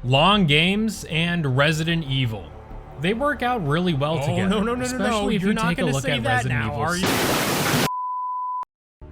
Long games and Resident Evil. They work out really well together. No, especially if you're you not take a gonna look say at that Resident now, Evil are you? 6.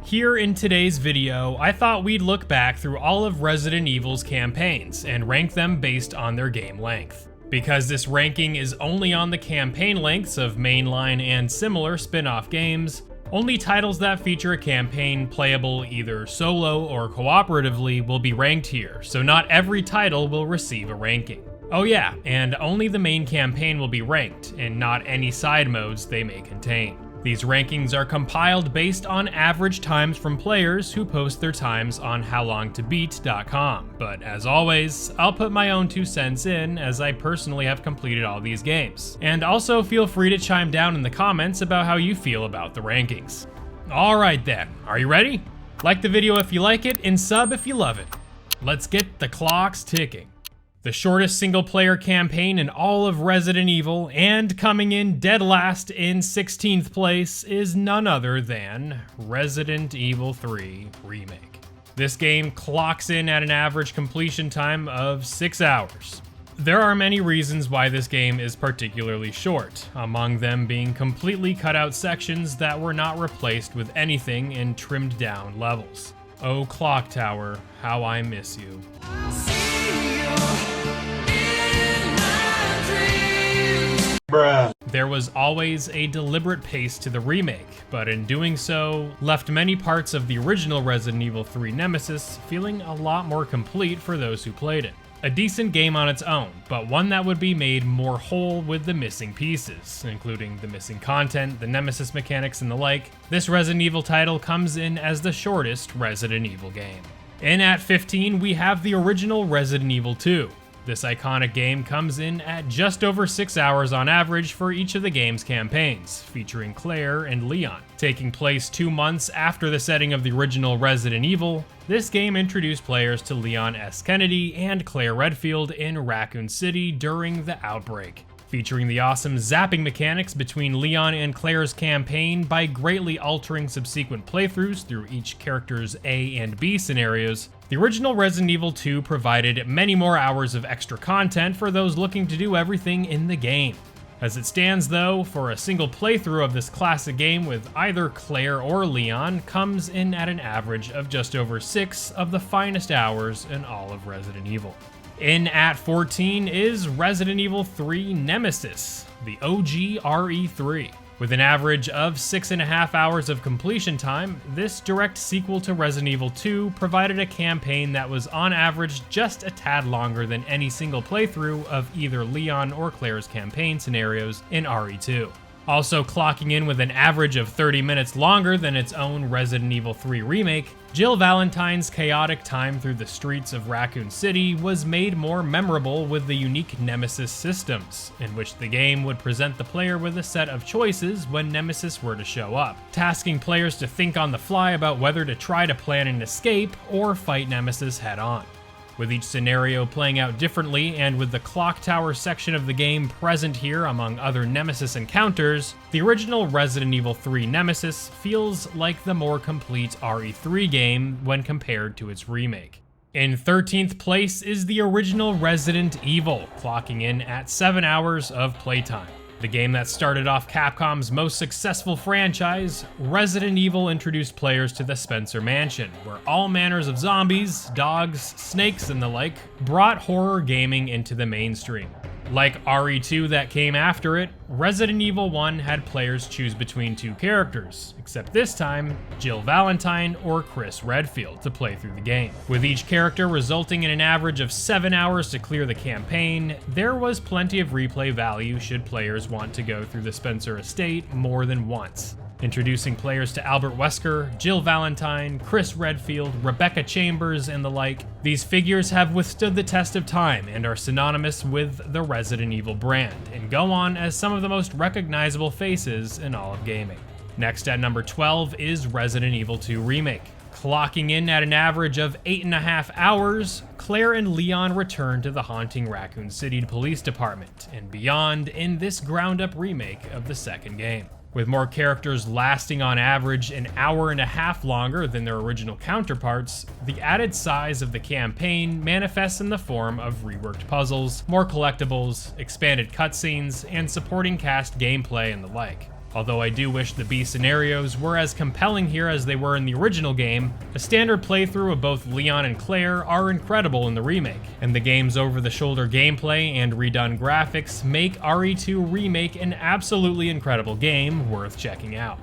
Here in today's video, I thought we'd look back through all of Resident Evil's campaigns and rank them based on their game length. Because this ranking is only on the campaign lengths of mainline and similar spin-off games, only titles that feature a campaign playable either solo or cooperatively will be ranked here, so not every title will receive a ranking. Oh yeah, and only the main campaign will be ranked, and not any side modes they may contain. These rankings are compiled based on average times from players who post their times on howlongtobeat.com, but as always, I'll put my own 2 cents in as I personally have completed all these games. And also feel free to chime down in the comments about how you feel about the rankings. Alright then, are you ready? Like the video if you like it, and sub if you love it. Let's get the clocks ticking. The shortest single-player campaign in all of Resident Evil, and coming in dead last in 16th place, is none other than Resident Evil 3 Remake. This game clocks in at an average completion time of 6 hours. There are many reasons why this game is particularly short, among them being completely cut out sections that were not replaced with anything in trimmed down levels. Oh Clock Tower, how I miss you. There was always a deliberate pace to the remake, but in doing so, left many parts of the original Resident Evil 3 Nemesis feeling a lot more complete for those who played it. A decent game on its own, but one that would be made more whole with the missing pieces, including the missing content, the Nemesis mechanics, and the like. This Resident Evil title comes in as the shortest Resident Evil game. In at 15, we have the original Resident Evil 2. This iconic game comes in at just over 6 hours on average for each of the game's campaigns, featuring Claire and Leon. Taking place 2 months after the setting of the original Resident Evil, this game introduced players to Leon S. Kennedy and Claire Redfield in Raccoon City during the outbreak, featuring the awesome zapping mechanics between Leon and Claire's campaign by greatly altering subsequent playthroughs through each character's A and B scenarios. The original Resident Evil 2 provided many more hours of extra content for those looking to do everything in the game. As it stands though, for a single playthrough of this classic game with either Claire or Leon comes in at an average of just over 6 of the finest hours in all of Resident Evil. In at 14 is Resident Evil 3 Nemesis, the OG RE3. With an average of 6.5 hours of completion time, this direct sequel to Resident Evil 2 provided a campaign that was on average just a tad longer than any single playthrough of either Leon or Claire's campaign scenarios in RE2. Also clocking in with an average of 30 minutes longer than its own Resident Evil 3 Remake, Jill Valentine's chaotic time through the streets of Raccoon City was made more memorable with the unique Nemesis systems, in which the game would present the player with a set of choices when Nemesis were to show up, tasking players to think on the fly about whether to try to plan an escape or fight Nemesis head-on. With each scenario playing out differently, and with the Clock Tower section of the game present here among other Nemesis encounters, the original Resident Evil 3 Nemesis feels like the more complete RE3 game when compared to its remake. In 13th place is the original Resident Evil, clocking in at 7 hours of playtime. The game that started off Capcom's most successful franchise, Resident Evil introduced players to the Spencer Mansion, where all manners of zombies, dogs, snakes, and the like brought horror gaming into the mainstream. Like RE2 that came after it, Resident Evil 1 had players choose between 2 characters, except this time, Jill Valentine or Chris Redfield to play through the game. With each character resulting in an average of 7 hours to clear the campaign, there was plenty of replay value should players want to go through the Spencer estate more than once. Introducing players to Albert Wesker, Jill Valentine, Chris Redfield, Rebecca Chambers, and the like, these figures have withstood the test of time and are synonymous with the Resident Evil brand, and go on as some of the most recognizable faces in all of gaming. Next at number 12 is Resident Evil 2 Remake. Clocking in at an average of 8.5 hours, Claire and Leon return to the haunting Raccoon City Police Department and beyond in this ground-up remake of the second game. With more characters lasting on average an hour and a half longer than their original counterparts, the added size of the campaign manifests in the form of reworked puzzles, more collectibles, expanded cutscenes, and supporting cast gameplay and the like. Although I do wish the B scenarios were as compelling here as they were in the original game, a standard playthrough of both Leon and Claire are incredible in the remake, and the game's over-the-shoulder gameplay and redone graphics make RE2 Remake an absolutely incredible game worth checking out.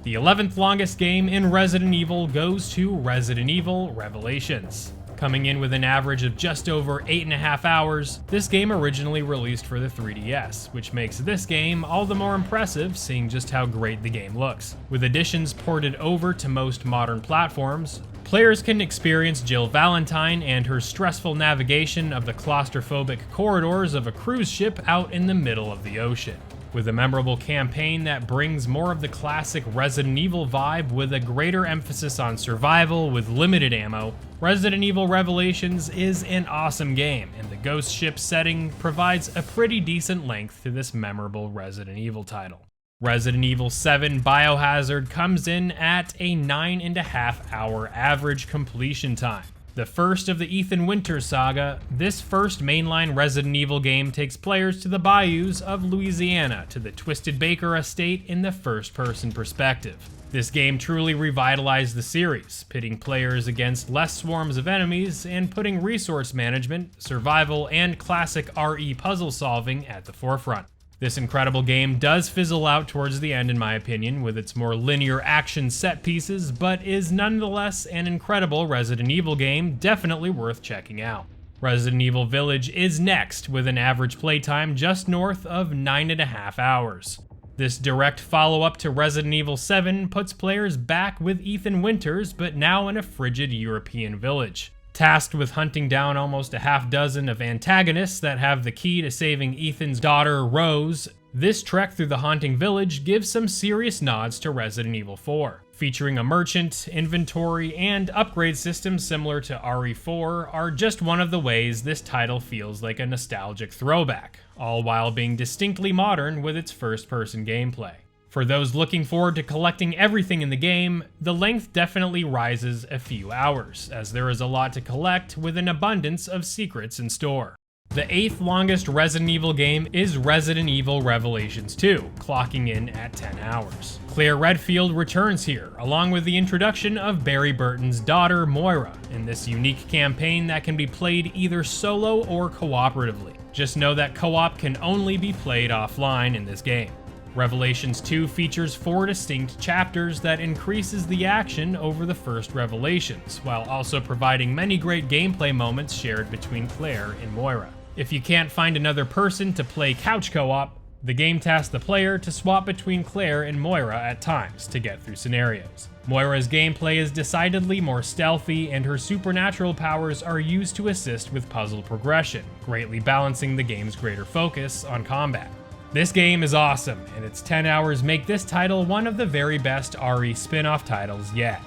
The 11th longest game in Resident Evil goes to Resident Evil Revelations. Coming in with an average of just over 8.5 hours, this game originally released for the 3DS, which makes this game all the more impressive seeing just how great the game looks. With additions ported over to most modern platforms, players can experience Jill Valentine and her stressful navigation of the claustrophobic corridors of a cruise ship out in the middle of the ocean. With a memorable campaign that brings more of the classic Resident Evil vibe with a greater emphasis on survival with limited ammo, Resident Evil Revelations is an awesome game, and the ghost ship setting provides a pretty decent length to this memorable Resident Evil title. Resident Evil 7 Biohazard comes in at a 9.5 hour average completion time. The first of the Ethan Winters saga, this first mainline Resident Evil game takes players to the bayous of Louisiana to the Twisted Baker estate in the first-person perspective. This game truly revitalized the series, pitting players against less swarms of enemies and putting resource management, survival, and classic RE puzzle solving at the forefront. This incredible game does fizzle out towards the end in my opinion with its more linear action set pieces, but is nonetheless an incredible Resident Evil game definitely worth checking out. Resident Evil Village is next with an average playtime just north of 9.5 hours. This direct follow-up to Resident Evil 7 puts players back with Ethan Winters, but now in a frigid European village. Tasked with hunting down almost a half dozen of antagonists that have the key to saving Ethan's daughter, Rose, this trek through the haunting village gives some serious nods to Resident Evil 4. Featuring a merchant, inventory, and upgrade system similar to RE4 are just one of the ways this title feels like a nostalgic throwback, all while being distinctly modern with its first-person gameplay. For those looking forward to collecting everything in the game, the length definitely rises a few hours, as there is a lot to collect with an abundance of secrets in store. The 8th longest Resident Evil game is Resident Evil Revelations 2, clocking in at 10 hours. Claire Redfield returns here, along with the introduction of Barry Burton's daughter, Moira, in this unique campaign that can be played either solo or cooperatively. Just know that co-op can only be played offline in this game. Revelations 2 features 4 distinct chapters that increases the action over the first Revelations, while also providing many great gameplay moments shared between Claire and Moira. If you can't find another person to play couch co-op, the game tasks the player to swap between Claire and Moira at times to get through scenarios. Moira's gameplay is decidedly more stealthy, and her supernatural powers are used to assist with puzzle progression, greatly balancing the game's greater focus on combat. This game is awesome, and its 10 hours make this title one of the very best RE spin-off titles yet.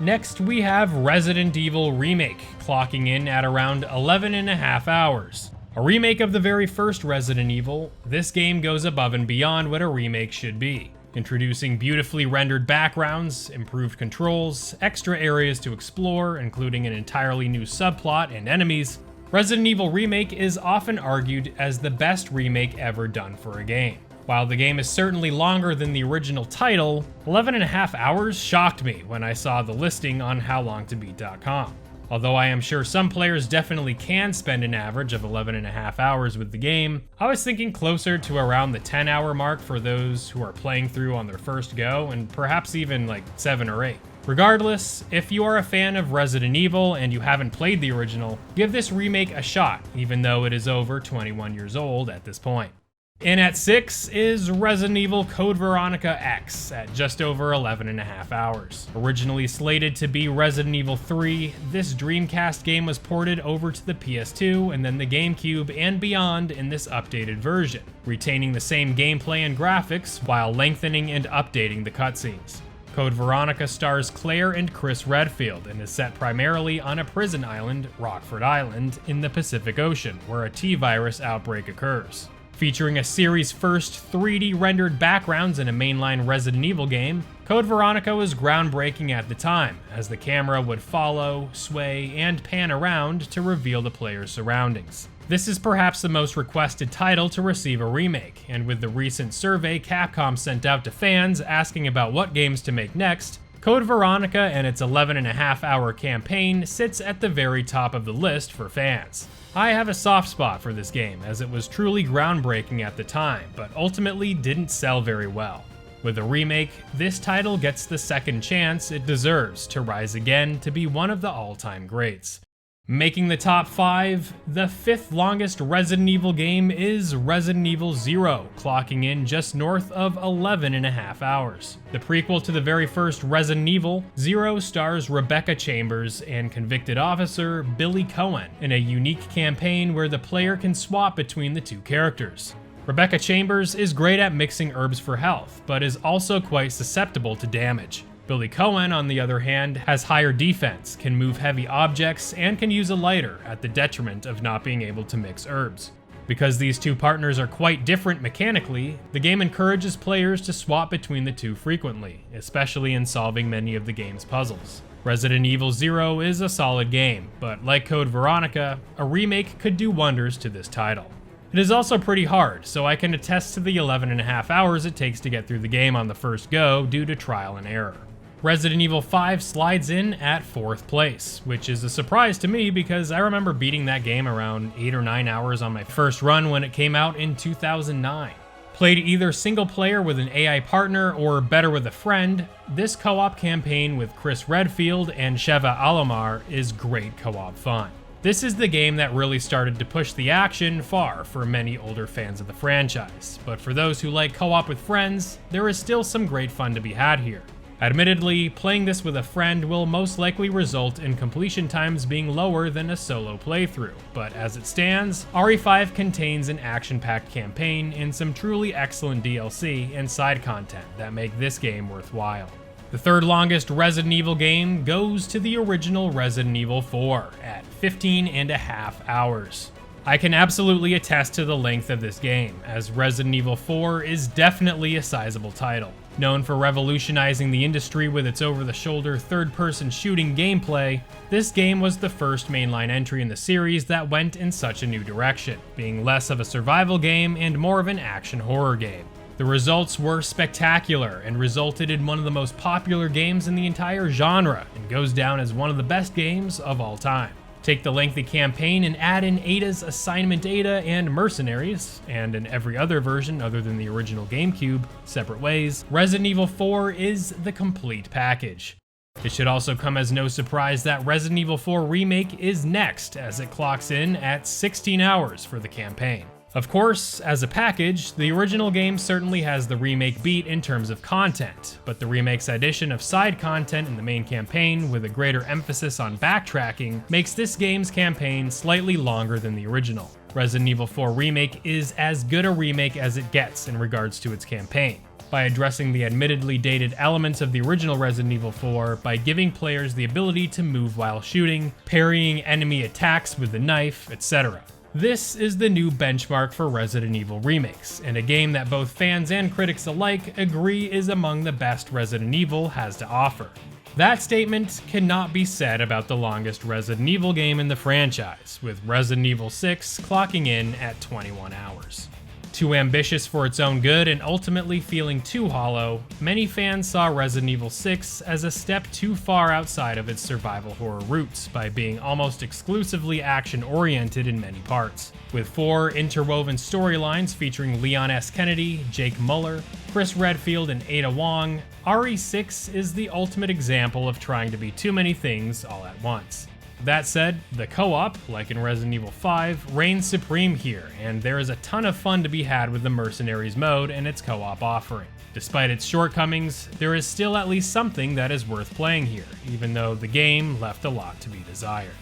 Next, we have Resident Evil Remake, clocking in at around 11.5 hours. A remake of the very first Resident Evil, this game goes above and beyond what a remake should be, introducing beautifully rendered backgrounds, improved controls, extra areas to explore, including an entirely new subplot and enemies. Resident Evil Remake is often argued as the best remake ever done for a game. While the game is certainly longer than the original title, 11.5 hours shocked me when I saw the listing on howlongtobeat.com. Although I am sure some players definitely can spend an average of 11.5 hours with the game, I was thinking closer to around the 10-hour mark for those who are playing through on their first go, and perhaps even like 7 or 8. Regardless, if you are a fan of Resident Evil and you haven't played the original, give this remake a shot, even though it is over 21 years old at this point. In at 6 is Resident Evil Code Veronica X at just over 11.5 hours. Originally slated to be Resident Evil 3, this Dreamcast game was ported over to the PS2 and then the GameCube and beyond in this updated version, retaining the same gameplay and graphics while lengthening and updating the cutscenes. Code Veronica stars Claire and Chris Redfield and is set primarily on a prison island, Rockford Island, in the Pacific Ocean, where a T-virus outbreak occurs. Featuring a series' first 3D rendered backgrounds in a mainline Resident Evil game, Code Veronica was groundbreaking at the time, as the camera would follow, sway, and pan around to reveal the player's surroundings. This is perhaps the most requested title to receive a remake, and with the recent survey Capcom sent out to fans asking about what games to make next, Code Veronica and its 11.5-hour campaign sits at the very top of the list for fans. I have a soft spot for this game, as it was truly groundbreaking at the time, but ultimately didn't sell very well. With a remake, this title gets the second chance it deserves to rise again to be one of the all-time greats. Making the top 5, the 5th longest Resident Evil game is Resident Evil 0, clocking in just north of 11.5 hours. The prequel to the very first Resident Evil, 0 stars Rebecca Chambers and convicted officer Billy Cohen in a unique campaign where the player can swap between the two characters. Rebecca Chambers is great at mixing herbs for health, but is also quite susceptible to damage. Billy Cohen, on the other hand, has higher defense, can move heavy objects, and can use a lighter at the detriment of not being able to mix herbs. Because these two partners are quite different mechanically, the game encourages players to swap between the two frequently, especially in solving many of the game's puzzles. Resident Evil 0 is a solid game, but like Code Veronica, a remake could do wonders to this title. It is also pretty hard, so I can attest to the 11.5 hours it takes to get through the game on the first go due to trial and error. Resident Evil 5 slides in at 4th place, which is a surprise to me because I remember beating that game around 8 or 9 hours on my first run when it came out in 2009. Played either single player with an AI partner or better with a friend, this co-op campaign with Chris Redfield and Sheva Alomar is great co-op fun. This is the game that really started to push the action far for many older fans of the franchise, but for those who like co-op with friends, there is still some great fun to be had here. Admittedly, playing this with a friend will most likely result in completion times being lower than a solo playthrough, but as it stands, RE5 contains an action-packed campaign and some truly excellent DLC and side content that make this game worthwhile. The third longest Resident Evil game goes to the original Resident Evil 4 at 15.5 hours. I can absolutely attest to the length of this game, as Resident Evil 4 is definitely a sizable title. Known for revolutionizing the industry with its over-the-shoulder third-person shooting gameplay, this game was the first mainline entry in the series that went in such a new direction, being less of a survival game and more of an action horror game. The results were spectacular and resulted in one of the most popular games in the entire genre, and goes down as one of the best games of all time. Take the lengthy campaign and add in Ada's Assignment Ada and Mercenaries, and in every other version other than the original GameCube, separate ways, Resident Evil 4 is the complete package. It should also come as no surprise that Resident Evil 4 Remake is next, as it clocks in at 16 hours for the campaign. Of course, as a package, the original game certainly has the remake beat in terms of content, but the remake's addition of side content in the main campaign with a greater emphasis on backtracking makes this game's campaign slightly longer than the original. Resident Evil 4 Remake is as good a remake as it gets in regards to its campaign, by addressing the admittedly dated elements of the original Resident Evil 4 by giving players the ability to move while shooting, parrying enemy attacks with the knife, etc. This is the new benchmark for Resident Evil remakes, and a game that both fans and critics alike agree is among the best Resident Evil has to offer. That statement cannot be said about the longest Resident Evil game in the franchise, with Resident Evil 6 clocking in at 21 hours. Too ambitious for its own good and ultimately feeling too hollow, many fans saw Resident Evil 6 as a step too far outside of its survival horror roots by being almost exclusively action-oriented in many parts. With 4 interwoven storylines featuring Leon S. Kennedy, Jake Muller, Chris Redfield, and Ada Wong, RE6 is the ultimate example of trying to be too many things all at once. That said, the co-op, like in Resident Evil 5, reigns supreme here, and there is a ton of fun to be had with the Mercenaries mode and its co-op offering. Despite its shortcomings, there is still at least something that is worth playing here, even though the game left a lot to be desired.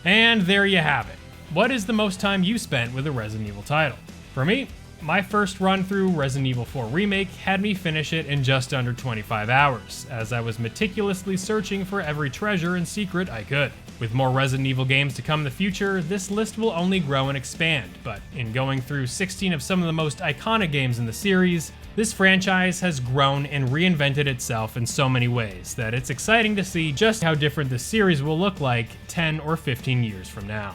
And there you have it. What is the most time you spent with a Resident Evil title? For me, my first run through Resident Evil 4 Remake had me finish it in just under 25 hours, as I was meticulously searching for every treasure and secret I could. With more Resident Evil games to come in the future, this list will only grow and expand, but in going through 16 of some of the most iconic games in the series, this franchise has grown and reinvented itself in so many ways that it's exciting to see just how different the series will look like 10 or 15 years from now.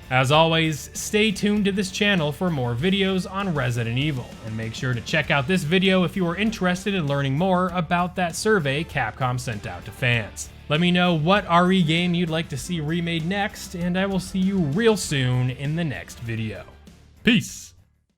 As always, stay tuned to this channel for more videos on Resident Evil, and make sure to check out this video if you are interested in learning more about that survey Capcom sent out to fans. Let me know what RE game you'd like to see remade next, and I will see you real soon in the next video. Peace!